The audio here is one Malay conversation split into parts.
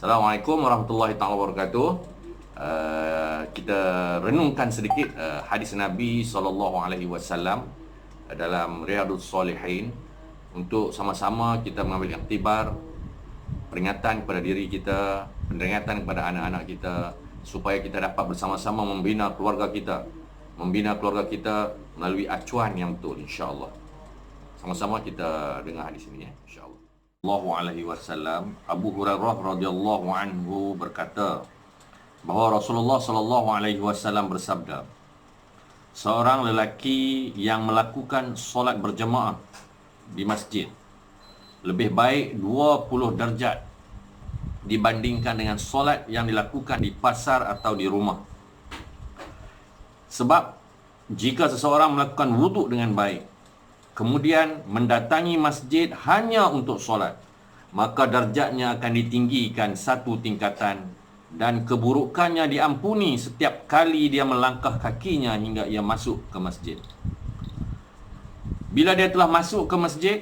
Assalamualaikum warahmatullahi taala wabarakatuh. Kita renungkan sedikit hadis Nabi SAW dalam Riyadhus Shalihin untuk sama-sama kita mengambil iktibar, peringatan kepada diri kita, peringatan kepada anak-anak kita, supaya kita dapat bersama-sama membina keluarga kita melalui acuan yang betul, insya-Allah. Sama-sama kita dengar hadis ini, insya-Allah. Sallallahu alaihi wasallam, Abu Hurairah radhiyallahu anhu berkata bahawa Rasulullah sallallahu alaihi wasallam bersabda, seorang lelaki yang melakukan solat berjemaah di masjid lebih baik 20 darjat dibandingkan dengan solat yang dilakukan di pasar atau di rumah. Sebab jika seseorang melakukan wuduk dengan baik, kemudian mendatangi masjid hanya untuk solat, maka darjatnya akan ditinggikan satu tingkatan dan keburukannya diampuni setiap kali dia melangkah kakinya hingga ia masuk ke masjid. Bila dia telah masuk ke masjid,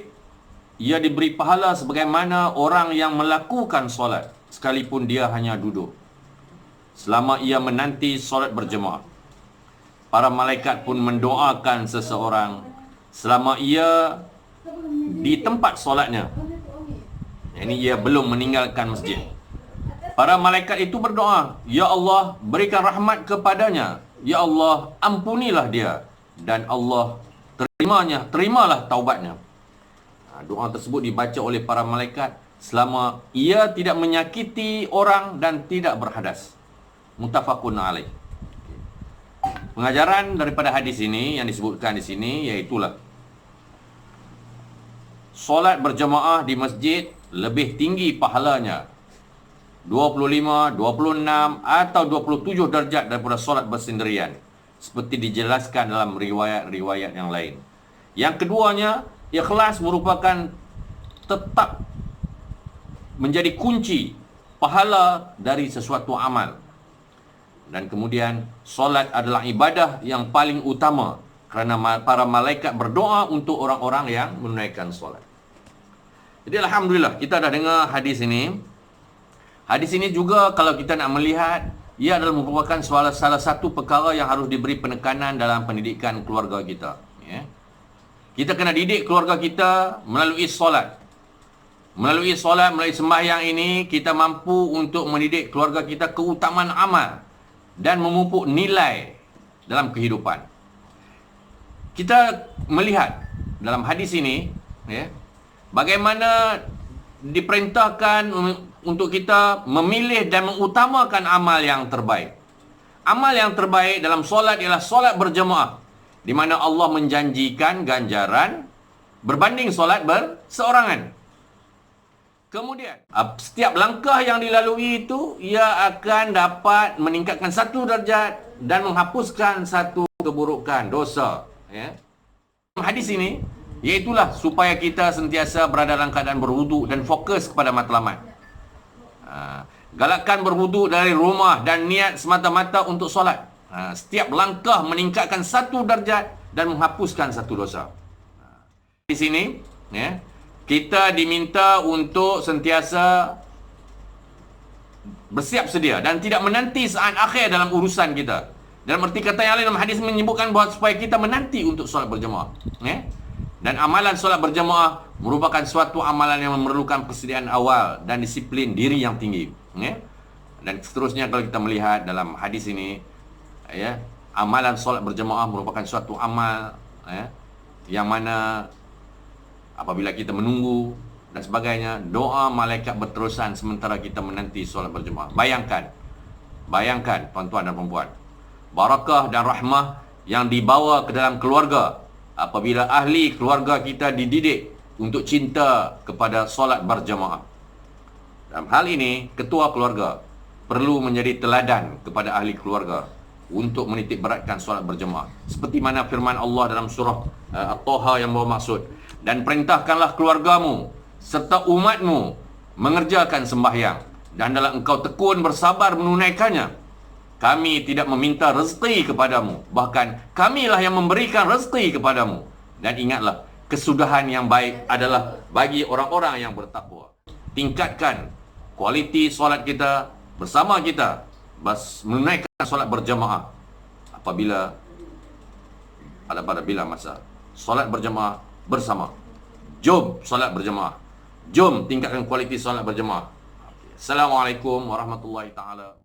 ia diberi pahala sebagaimana orang yang melakukan solat sekalipun dia hanya duduk, selama ia menanti solat berjemaah. Para malaikat pun mendoakan seseorang selama ia di tempat solatnya, yakni ia belum meninggalkan masjid. Para malaikat itu berdoa, ya Allah, berikan rahmat kepadanya, ya Allah, ampunilah dia, dan Allah terimalah taubatnya. Doa tersebut dibaca oleh para malaikat selama ia tidak menyakiti orang dan tidak berhadas. Muttafaqun alaih. Pengajaran daripada hadis ini yang disebutkan di sini iaitulah solat berjemaah di masjid lebih tinggi pahalanya 25, 26 atau 27 darjat daripada solat bersendirian, seperti dijelaskan dalam riwayat-riwayat yang lain. Yang keduanya, ikhlas merupakan tetap menjadi kunci pahala dari sesuatu amal. Dan kemudian solat adalah ibadah yang paling utama kerana para malaikat berdoa untuk orang-orang yang menunaikan solat. Jadi alhamdulillah kita dah dengar hadis ini. Hadis ini juga kalau kita nak melihat, ia adalah merupakan salah satu perkara yang harus diberi penekanan dalam pendidikan keluarga kita. Ya. Kita kena didik keluarga kita melalui solat. Melalui sembahyang ini kita mampu untuk mendidik keluarga kita keutamaan amal dan memupuk nilai dalam kehidupan. Kita melihat dalam hadis ini, ya, bagaimana diperintahkan untuk kita memilih dan mengutamakan amal yang terbaik. Amal yang terbaik dalam solat ialah solat berjemaah, di mana Allah menjanjikan ganjaran berbanding solat berseorangan. Kemudian, setiap langkah yang dilalui itu, ia akan dapat meningkatkan satu darjat dan menghapuskan satu keburukan, dosa. Ya. Hadis ini, iaitulah supaya kita sentiasa berada dalam keadaan berwuduk dan fokus kepada matlamat. Galakkan berwuduk dari rumah dan niat semata-mata untuk solat. Setiap langkah meningkatkan satu darjat dan menghapuskan satu dosa. Di sini, ya, kita diminta untuk sentiasa bersiap sedia dan tidak menanti saat akhir dalam urusan kita. Dalam arti kata yang lain, dalam hadis menyebutkan bahawa supaya kita menanti untuk solat berjemaah. Ya? Dan amalan solat berjemaah merupakan suatu amalan yang memerlukan persediaan awal dan disiplin diri yang tinggi. Ya? Dan seterusnya kalau kita melihat dalam hadis ini, ya, amalan solat berjemaah merupakan suatu amal, ya, yang mana apabila kita menunggu dan sebagainya, doa malaikat berterusan sementara kita menanti solat berjemaah. Bayangkan tuan-tuan dan perempuan, barakah dan rahmah yang dibawa ke dalam keluarga apabila ahli keluarga kita dididik untuk cinta kepada solat berjemaah. Dalam hal ini, ketua keluarga perlu menjadi teladan kepada ahli keluarga untuk menitik beratkan solat berjemaah. Seperti mana firman Allah dalam surah At-Taha yang bermaksud, dan perintahkanlah keluargamu serta umatmu mengerjakan sembahyang, dan dalam engkau tekun bersabar menunaikannya, kami tidak meminta rezeki kepadamu, bahkan kamilah yang memberikan rezeki kepadamu. Dan ingatlah, kesudahan yang baik adalah bagi orang-orang yang bertakwa. Tingkatkan kualiti solat kita bersama kita, menunaikan solat berjamaah pada bila masa solat berjamaah bersama. Jom solat berjamaah. Jom tingkatkan kualiti solat berjamaah. Assalamualaikum warahmatullahi taala.